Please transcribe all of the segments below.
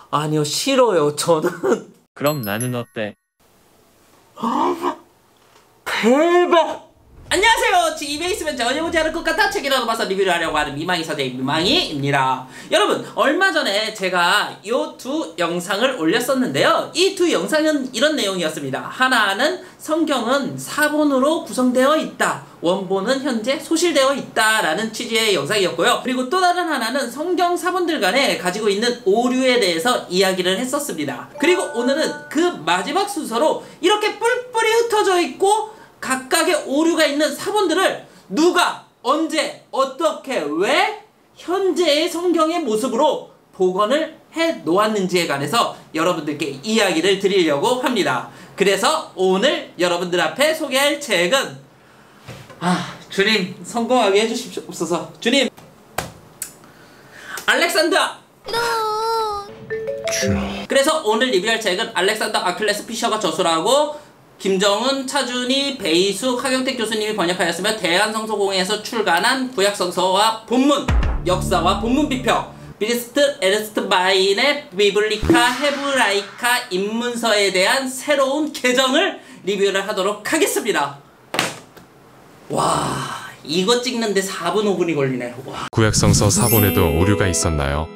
아니요, 싫어요. 저는. 그럼 나는 어때? 대박! 안녕하세요. 집에 있으면 전혀 오지 않을 것 같아 책이라도 봐서 리뷰를 하려고 하는 미망이 서재의 미망이입니다. 여러분, 얼마 전에 제가 이 두 영상을 올렸었는데요. 이 두 영상은 이런 내용이었습니다. 하나는 성경은 사본으로 구성되어 있다, 원본은 현재 소실되어 있다 라는 취지의 영상이었고요. 그리고 또 다른 하나는 성경 사본들 간에 가지고 있는 오류에 대해서 이야기를 했었습니다. 그리고 오늘은 그 마지막 순서로 이렇게 뿔뿔이 흩어져 있고 각각의 오류가 있는 사본들을 누가, 언제, 어떻게, 왜 현재의 성경의 모습으로 복원을 해 놓았는지에 관해서 여러분들께 이야기를 드리려고 합니다. 그래서 오늘 여러분들 앞에 소개할 책은 주님 성공하게 해주시옵소서. 주님, 알렉산더! 그래서 오늘 리뷰할 책은 알렉산더 아킬레스 피셔가 저술하고 김정은, 차준희, 베이숙, 하경택 교수님이 번역하였으며 대한성서공회에서 출간한 구약성서와 본문, 역사와 본문 비평, 비리스트 에르스트 바인의 비블리카 헤브라이카 입문서에 대한 새로운 개정을 리뷰를 하도록 하겠습니다. 와, 이거 찍는데 4분 5분이 걸리네. 와. 구약성서 사본에도 오류가 있었나요?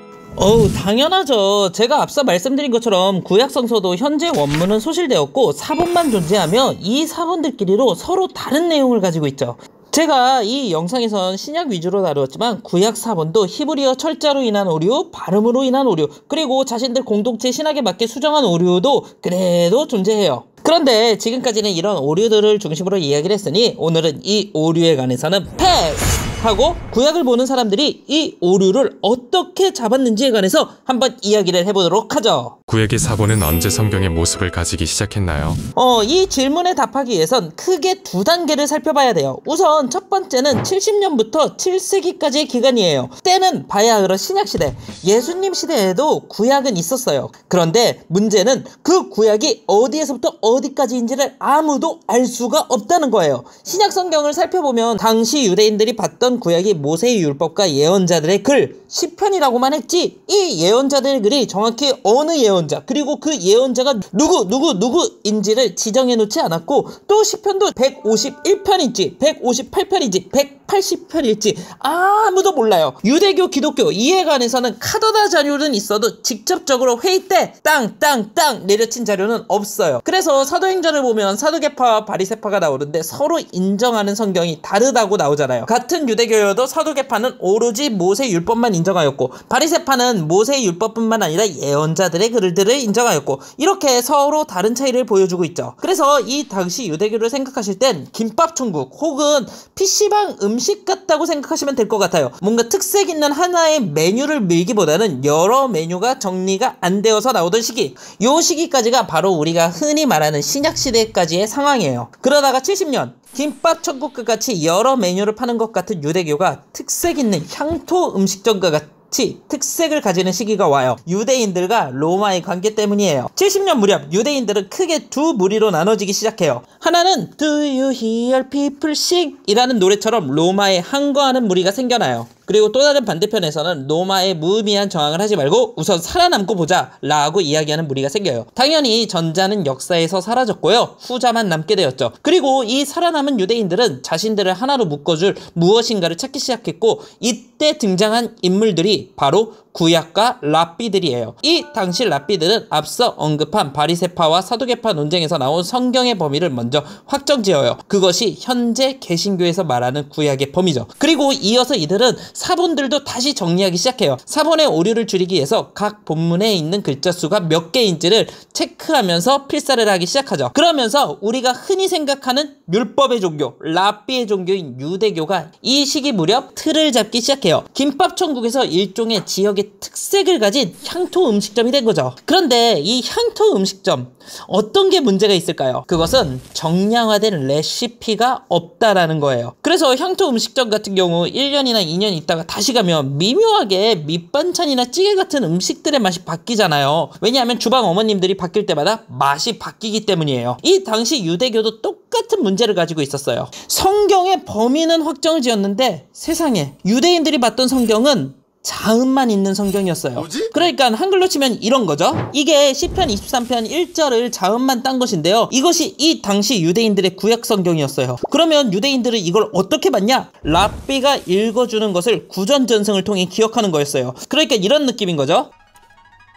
당연하죠. 제가 앞서 말씀드린 것처럼 구약성서도 현재 원문은 소실되었고 사본만 존재하며 이 사본들끼리로 서로 다른 내용을 가지고 있죠. 제가 이 영상에선 신약 위주로 다루었지만 구약 사본도 히브리어 철자로 인한 오류, 발음으로 인한 오류, 그리고 자신들 공동체 신학에 맞게 수정한 오류도 그래도 존재해요. 그런데 지금까지는 이런 오류들을 중심으로 이야기를 했으니 오늘은 이 오류에 관해서는 패스! 하고 구약을 보는 사람들이 이 오류를 어떻게 잡았는지에 관해서 한번 이야기를 해보도록 하죠. 구약의 사본은 언제 성경의 모습을 가지기 시작했나요? 이 질문에 답하기 위해선 크게 두 단계를 살펴봐야 돼요. 우선 첫 번째는 70년부터 7세기까지의 기간이에요. 때는 바야흐로 신약시대, 예수님 시대에도 구약은 있었어요. 그런데 문제는 그 구약이 어디에서부터 어디까지인지를 아무도 알 수가 없다는 거예요. 신약 성경을 살펴보면 당시 유대인들이 봤던 구약이 모세의 율법과 예언자들의 글, 시편이라고만 했지 이 예언자들의 글이 정확히 어느 예언자, 그리고 그 예언자가 누구인지를 지정해 놓지 않았고, 또 시편도 151편인지 158편인지 180편일지 아무도 몰라요. 유대교, 기독교 이에 관해서는 카더다 자료는 있어도 직접적으로 회의 때 땅 내려친 자료는 없어요. 그래서 사도행전을 보면 사두개파와 바리새파가 나오는데 서로 인정하는 성경이 다르다고 나오잖아요. 같은 유대교여도 사두개파는 오로지 모세 율법만 인정하였고 바리새파는 모세 율법뿐만 아니라 예언자들의 글들을 인정하였고, 이렇게 서로 다른 차이를 보여주고 있죠. 그래서 이 당시 유대교를 생각하실 땐 김밥 천국 혹은 PC방 음식 같다고 생각하시면 될 것 같아요. 뭔가 특색 있는 하나의 메뉴를 밀기보다는 여러 메뉴가 정리가 안 되어서 나오던 시기, 요 시기까지가 바로 우리가 흔히 말하는 신약시대까지의 상황이에요. 그러다가 70년 김밥 천국과 같이 여러 메뉴를 파는 것 같은 유대교가 특색 있는 향토 음식점과 같이 특색을 가지는 시기가 와요. 유대인들과 로마의 관계 때문이에요. 70년 무렵 유대인들은 크게 두 무리로 나눠지기 시작해요. 하나는 Do you hear people sing? 이라는 노래처럼 로마에 항거하는 무리가 생겨나요. 그리고 또 다른 반대편에서는 로마에 무의미한 저항을 하지 말고 우선 살아남고 보자 라고 이야기하는 무리가 생겨요. 당연히 전자는 역사에서 사라졌고요, 후자만 남게 되었죠. 그리고 이 살아남은 유대인들은 자신들을 하나로 묶어줄 무엇인가를 찾기 시작했고, 이때 등장한 인물들이 바로 구약과 랍비들이에요. 이 당시 랍비들은 앞서 언급한 바리새파와 사두개파 논쟁에서 나온 성경의 범위를 먼저 확정지어요. 그것이 현재 개신교에서 말하는 구약의 범위죠. 그리고 이어서 이들은 사본들도 다시 정리하기 시작해요. 사본의 오류를 줄이기 위해서 각 본문에 있는 글자 수가 몇 개인지를 체크하면서 필사를 하기 시작하죠. 그러면서 우리가 흔히 생각하는 율법의 종교, 랍비의 종교인 유대교가 이 시기 무렵 틀을 잡기 시작해요. 김밥 천국에서 일종의 지역의 특색을 가진 향토 음식점이 된 거죠. 그런데 이 향토 음식점, 어떤 게 문제가 있을까요? 그것은 정량화된 레시피가 없다라는 거예요. 그래서 향토 음식점 같은 경우 1년이나 2년 있다가 다시 가면 미묘하게 밑반찬이나 찌개 같은 음식들의 맛이 바뀌잖아요. 왜냐하면 주방 어머님들이 바뀔 때마다 맛이 바뀌기 때문이에요. 이 당시 유대교도 똑같은 문제를 가지고 있었어요. 성경의 범위는 확정을 지었는데 세상에, 유대인들이 봤던 성경은 자음만 있는 성경이었어요. 뭐지? 그러니까 한글로 치면 이런 거죠. 이게 시편 23편 1절을 자음만 딴 것인데요. 이것이 이 당시 유대인들의 구약 성경이었어요. 그러면 유대인들은 이걸 어떻게 봤냐? 랍비가 읽어주는 것을 구전 전승을 통해 기억하는 거였어요. 그러니까 이런 느낌인 거죠.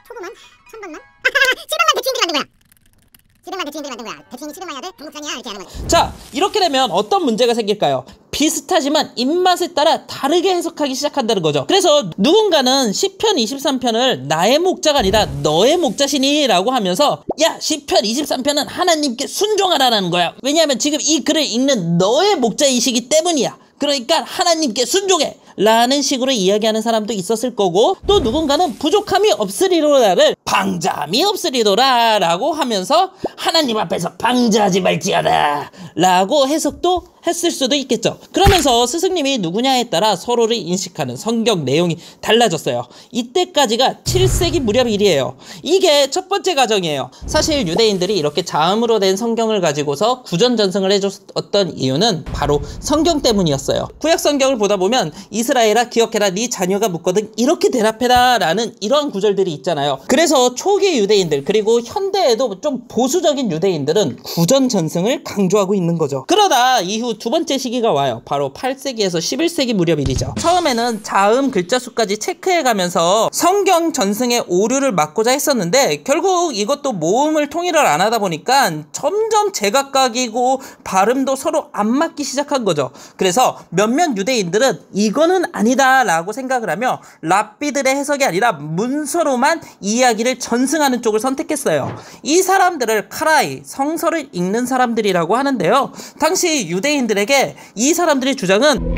초보만? 천번만? 7번만 대추인들이 만든 거야. 700만 대추인들이 만든 거야. 대추인이 700만 해야 돼? 동국장이야? 이렇게 하는 거지. 자, 이렇게 되면 어떤 문제가 생길까요? 비슷하지만 입맛에 따라 다르게 해석하기 시작한다는 거죠. 그래서 누군가는 시편 23편을 나의 목자가 아니라 너의 목자시니 라고 하면서 야, 시편 23편은 하나님께 순종하라는 거야. 왜냐하면 지금 이 글을 읽는 너의 목자이시기 때문이야. 그러니까 하나님께 순종해 라는 식으로 이야기하는 사람도 있었을 거고, 또 누군가는 부족함이 없으리로라를 방자함이 없으리로라 라고 하면서 하나님 앞에서 방자하지 말지어다 라고 해석도 했을 수도 있겠죠. 그러면서 스승님이 누구냐에 따라 서로를 인식하는 성경 내용이 달라졌어요. 이때까지가 7세기 무렵 일이에요. 이게 첫 번째 과정이에요. 사실 유대인들이 이렇게 자음으로 된 성경을 가지고서 구전 전승을 해줬던 이유는 바로 성경 때문이었어요. 구약 성경을 보다 보면 이스라엘아 기억해라, 네 자녀가 묻거든 이렇게 대답해라 라는 이런 구절들이 있잖아요. 그래서 초기 유대인들 그리고 현대에도 좀 보수적인 유대인들은 구전 전승을 강조하고 있는 거죠. 그러다 이후 두 번째 시기가 와요. 바로 8세기에서 11세기 무렵 일이죠. 처음에는 자음 글자 수까지 체크해가면서 성경 전승의 오류를 막고자 했었는데, 결국 이것도 모음을 통일을 안 하다 보니까 점점 제각각이고 발음도 서로 안 맞기 시작한 거죠. 그래서 몇몇 유대인들은 이거는 아니다 라고 생각을 하며 랍비들의 해석이 아니라 문서로만 이야기를 전승하는 쪽을 선택했어요. 이 사람들을 카라이, 성서를 읽는 사람들이라고 하는데요. 당시 유대인들에게 이 사람들의 주장은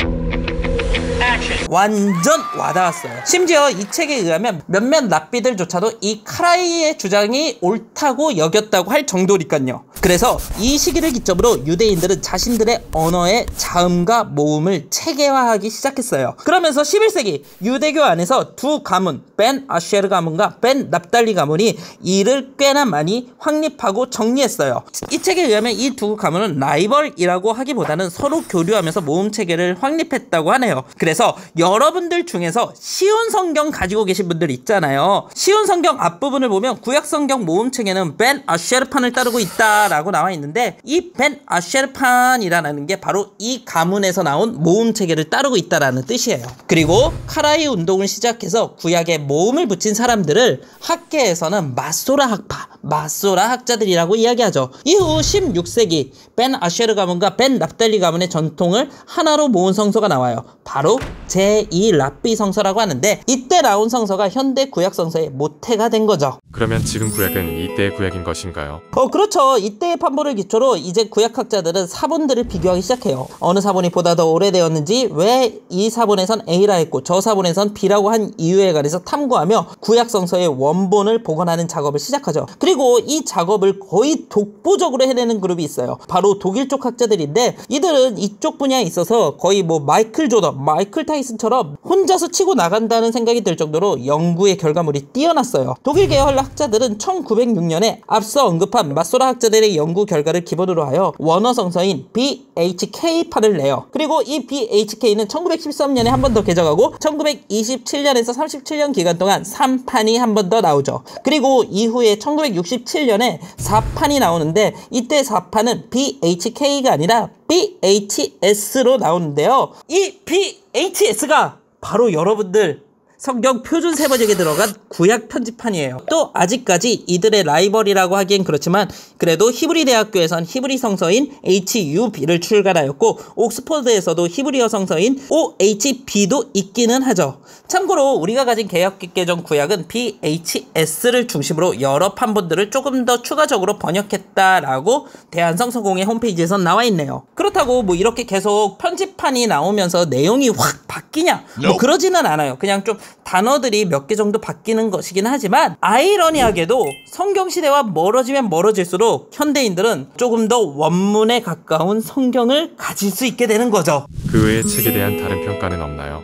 완전 와닿았어요. 심지어 이 책에 의하면 몇몇 랍비들조차도 이 카라이의 주장이 옳다고 여겼다고 할 정도니까요. 그래서 이 시기를 기점으로 유대인들은 자신들의 언어의 자음과 모음을 체계화하기 시작했어요. 그러면서 11세기 유대교 안에서 두 가문, 벤 아쉐르 가문과 벤 납달리 가문이 이를 꽤나 많이 확립하고 정리했어요. 이 책에 의하면 이 두 가문은 라이벌이라고 하기보다는 서로 교류하면서 모음 체계를 확립했다고 하네요. 그래서 여러분들 중에서 쉬운 성경 가지고 계신 분들 있잖아요. 쉬운 성경 앞부분을 보면 구약 성경 모음 체계는 벤 아쉐르판을 따르고 있다라고 나와 있는데, 이 벤 아쉐르판이라는 게 바로 이 가문에서 나온 모음 체계를 따르고 있다라는 뜻이에요. 그리고 카라이 운동을 시작해서 구약에 모음을 붙인 사람들을 학계에서는 마소라 학파, 마소라 학자들이라고 이야기하죠. 이후 16세기 벤 아쉐르 가문과 벤 납달리 가문의 전통을 하나로 모은 성서가 나와요. 바로 제2 랍비 성서라고 하는데, 이때 나온 성서가 현대 구약 성서의 모태가 된 거죠. 그러면 지금 구약은 이때의 구약인 것인가요? 그렇죠. 이때의 판본을 기초로 이제 구약학자들은 사본들을 비교하기 시작해요. 어느 사본이 보다 더 오래되었는지, 왜 이 사본에선 A라 했고 저 사본에선 B라고 한 이유에 관해서 탐구하며 구약 성서의 원본을 복원하는 작업을 시작하죠. 그리고 이 작업을 거의 독보적으로 해내는 그룹이 있어요. 바로 독일 쪽 학자들인데, 이들은 이쪽 분야에 있어서 거의 뭐 마이클 조던, 마이클 타이슨처럼 혼자서 치고 나간다는 생각이 들 정도로 연구의 결과물이 뛰어났어요. 독일 계열 학자들은 1906년에 앞서 언급한 마소라 학자들의 연구 결과를 기본으로 하여 원어 성서인 BHK판을 내요. 그리고 이 BHK는 1913년에 한 번 더 개정하고 1927년에서 37년 기간 동안 3판이 한 번 더 나오죠. 그리고 이후에 1967년에 4판이 나오는데, 이때 4판은 BHK가 아니라 BHS로 나오는데요. 이 BHS가 바로 여러분들 성경 표준 세번역에 들어간 구약 편집판이에요. 또 아직까지 이들의 라이벌이라고 하기엔 그렇지만 그래도 히브리 대학교에선 히브리 성서인 HUB를 출간하였고, 옥스퍼드에서도 히브리어 성서인 OHB도 있기는 하죠. 참고로 우리가 가진 개역개정 구약은 BHS를 중심으로 여러 판본들을 조금 더 추가적으로 번역했다라고 대한성서공회 홈페이지에선 나와 있네요. 그렇다고 뭐 이렇게 계속 편집판이 나오면서 내용이 확 바뀌냐? 뭐 그러지는 않아요. 그냥 좀 단어들이 몇 개 정도 바뀌는 것이긴 하지만, 아이러니하게도 성경시대와 멀어지면 멀어질수록 현대인들은 조금 더 원문에 가까운 성경을 가질 수 있게 되는 거죠. 그 외의 책에 대한 다른 평가는 없나요?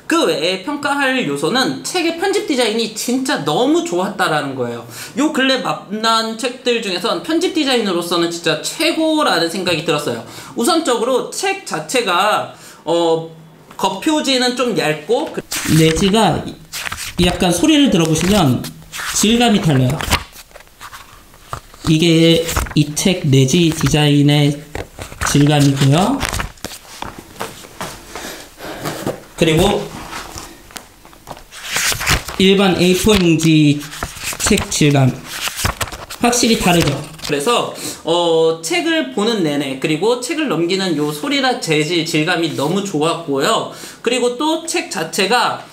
그 외에 평가할 요소는 책의 편집 디자인이 진짜 너무 좋았다라는 거예요. 요 근래 만난 책들 중에선 편집 디자인으로서는 진짜 최고라는 생각이 들었어요. 우선적으로 책 자체가 겉표지는 좀 얇고 내지가 약간 소리를 들어보시면 질감이 달라요. 이게 이 책 내지 디자인의 질감이고요. 그리고 일반 A4 용지 책 질감 확실히 다르죠. 그래서 책을 보는 내내, 그리고 책을 넘기는 요 소리나 재질 질감이 너무 좋았고요. 그리고 또 책 자체가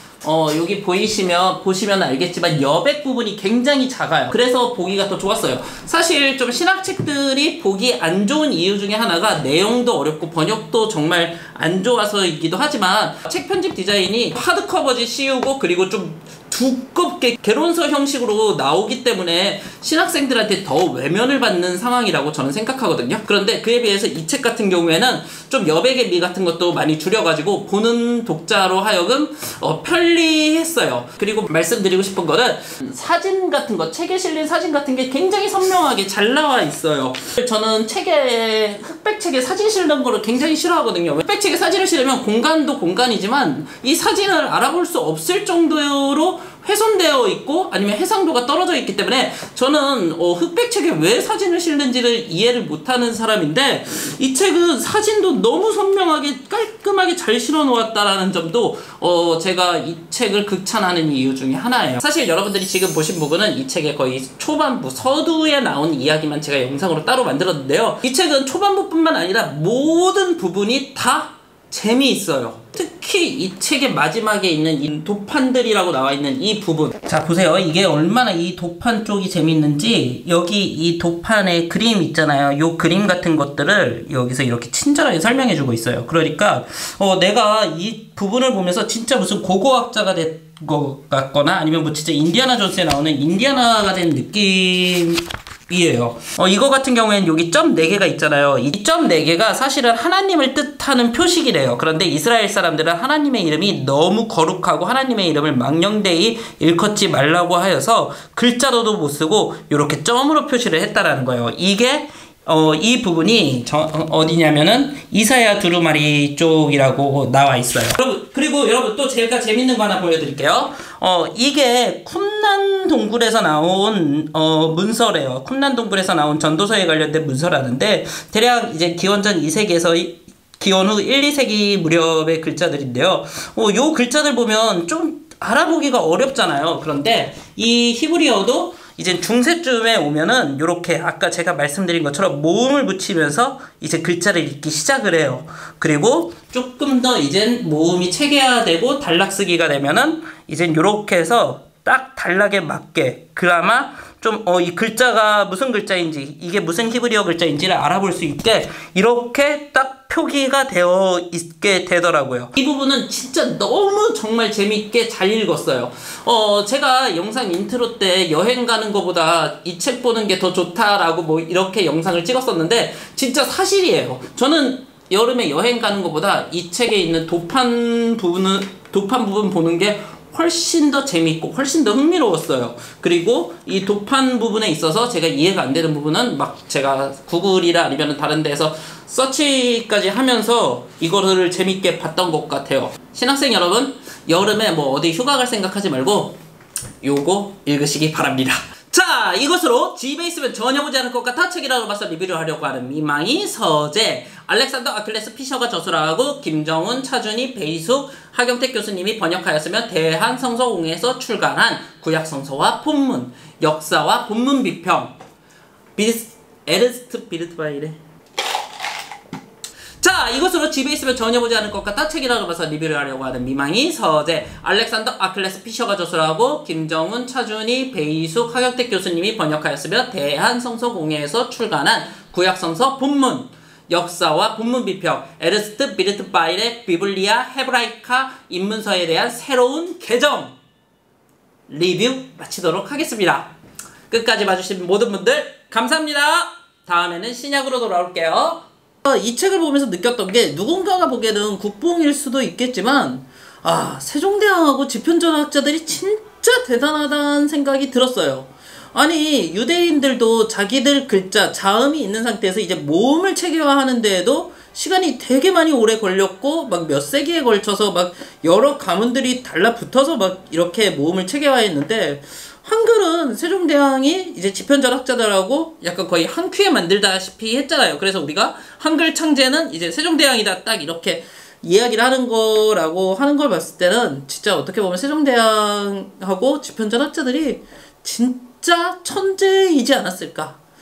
여기 보시면 알겠지만 여백 부분이 굉장히 작아요. 그래서 보기가 더 좋았어요. 사실 좀 신학책들이 보기 안 좋은 이유 중에 하나가 내용도 어렵고 번역도 정말 안 좋아서이기도 하지만, 책 편집 디자인이 하드커버지 씌우고 그리고 좀 두껍게 개론서 형식으로 나오기 때문에 신학생들한테 더 외면을 받는 상황이라고 저는 생각하거든요. 그런데 그에 비해서 이 책 같은 경우에는 좀 여백의 미 같은 것도 많이 줄여가지고 보는 독자로 하여금 편리했어요. 그리고 말씀드리고 싶은 거는 사진 같은 거, 책에 실린 사진 같은 게 굉장히 선명하게 잘 나와 있어요. 저는 흑백책에 사진 실는 거를 굉장히 싫어하거든요. 흑백책에 사진을 실으면 공간도 공간이지만 이 사진을 알아볼 수 없을 정도로 훼손되어 있고 아니면 해상도가 떨어져 있기 때문에 저는 흑백책에 왜 사진을 실는지를 이해를 못하는 사람인데, 이 책은 사진도 너무 선명하게 깔끔하게 잘 실어 놓았다라는 점도 제가 이 책을 극찬하는 이유 중에 하나예요. 사실 여러분들이 지금 보신 부분은 이 책의 거의 초반부 서두에 나온 이야기만 제가 영상으로 따로 만들었는데요. 이 책은 초반부뿐만 아니라 모든 부분이 다 재미있어요. 특히 이 책의 마지막에 있는 이 도판들이라고 나와 있는 이 부분, 자 보세요. 이게 얼마나 이 도판 쪽이 재밌는지, 여기 이 도판의 그림 있잖아요. 요 그림 같은 것들을 여기서 이렇게 친절하게 설명해 주고 있어요. 그러니까 내가 이 부분을 보면서 진짜 무슨 고고학자가 된 것 같거나 아니면 뭐 진짜 인디아나 존스에 나오는 인디아나가 된 느낌 이에요. 이거 같은 경우에는 여기 점 4개가 있잖아요. 이 점 4개가 사실은 하나님을 뜻하는 표식이래요. 그런데 이스라엘 사람들은 하나님의 이름이 너무 거룩하고 하나님의 이름을 망령되이 일컫지 말라고 하여서 글자로도 못 쓰고 이렇게 점으로 표시를 했다라는 거예요. 이게 이 부분이 어디냐면은 이사야 두루마리 쪽이라고 나와 있어요. 그리고 여러분 또 제가 재밌는 거 하나 보여드릴게요. 이게 쿰난 동굴에서 나온 문서래요. 쿰난 동굴에서 나온 전도서에 관련된 문서라는데, 대략 이제 기원전 2세기에서 기원 후 1, 2세기 무렵의 글자들인데요. 요 글자들 보면 좀 알아보기가 어렵잖아요. 그런데 이 히브리어도 이제 중세쯤에 오면은 요렇게 아까 제가 말씀드린 것처럼 모음을 붙이면서 이제 글자를 읽기 시작을 해요. 그리고 조금 더 이젠 모음이 체계화되고 단락쓰기가 되면은 이젠 요렇게 해서 딱 단락에 맞게 그나마 좀 이 글자가 무슨 글자인지, 이게 무슨 히브리어 글자인지를 알아볼 수 있게 이렇게 딱 표기가 되어 있게 되더라고요. 이 부분은 진짜 너무 정말 재밌게 잘 읽었어요. 제가 영상 인트로 때 여행 가는 거보다 이 책 보는 게 더 좋다라고 뭐 이렇게 영상을 찍었었는데 진짜 사실이에요. 저는 여름에 여행 가는 거보다 이 책에 있는 도판 부분 보는 게 훨씬 더 재밌고 훨씬 더 흥미로웠어요. 그리고 이 도판 부분에 있어서 제가 이해가 안 되는 부분은 막 제가 구글이나 아니면 다른 데에서 서치까지 하면서 이거를 재밌게 봤던 것 같아요. 신학생 여러분, 여름에 뭐 어디 휴가 갈 생각하지 말고 요거 읽으시기 바랍니다. 자, 이것으로 집에 있으면 전혀 보지 않을 것 같아 책이라도 봐서 리뷰를 하려고 하는 미망이 서재, 알렉산더 아킬레스 피셔가 저술하고 김정훈, 차준희, 베이숙, 하경택 교수님이 번역하였으며 대한성서공회에서 출간한 구약성서와 본문, 역사와 본문 비평, 에르스트 비르트바이레. 자, 이것으로 집에 있으면 전혀 보지 않을 것 같아 책이라도 봐서 리뷰를 하려고 하는 미망이 서재, 알렉산더 아킬레스 피셔가 저술하고 김정훈, 차준희, 베이숙, 하경택 교수님이 번역하였으며 대한성서공회에서 출간한 구약성서 본문, 역사와 본문 비평, 에르스트 비르트바일의 비블리아 헤브라이카 입문서에 대한 새로운 개정 리뷰 마치도록 하겠습니다. 끝까지 봐주신 모든 분들 감사합니다. 다음에는 신약으로 돌아올게요. 이 책을 보면서 느꼈던 게, 누군가가 보기에는 국뽕일 수도 있겠지만 세종대왕하고 집현전학자들이 진짜 대단하다는 생각이 들었어요. 아니, 유대인들도 자기들 글자, 자음이 있는 상태에서 이제 모음을 체계화하는 데에도 시간이 되게 많이 오래 걸렸고 막 몇 세기에 걸쳐서 막 여러 가문들이 달라붙어서 막 이렇게 모음을 체계화했는데, 한글은 세종대왕이 이제 집현전학자들하고 약간 거의 한 큐에 만들다시피 했잖아요. 그래서 우리가 한글 창제는 이제 세종대왕이다 딱 이렇게 이야기를 하는 거라고 하는 걸 봤을 때는 진짜 어떻게 보면 세종대왕하고 집현전학자들이 진짜 천재이지 않았을까.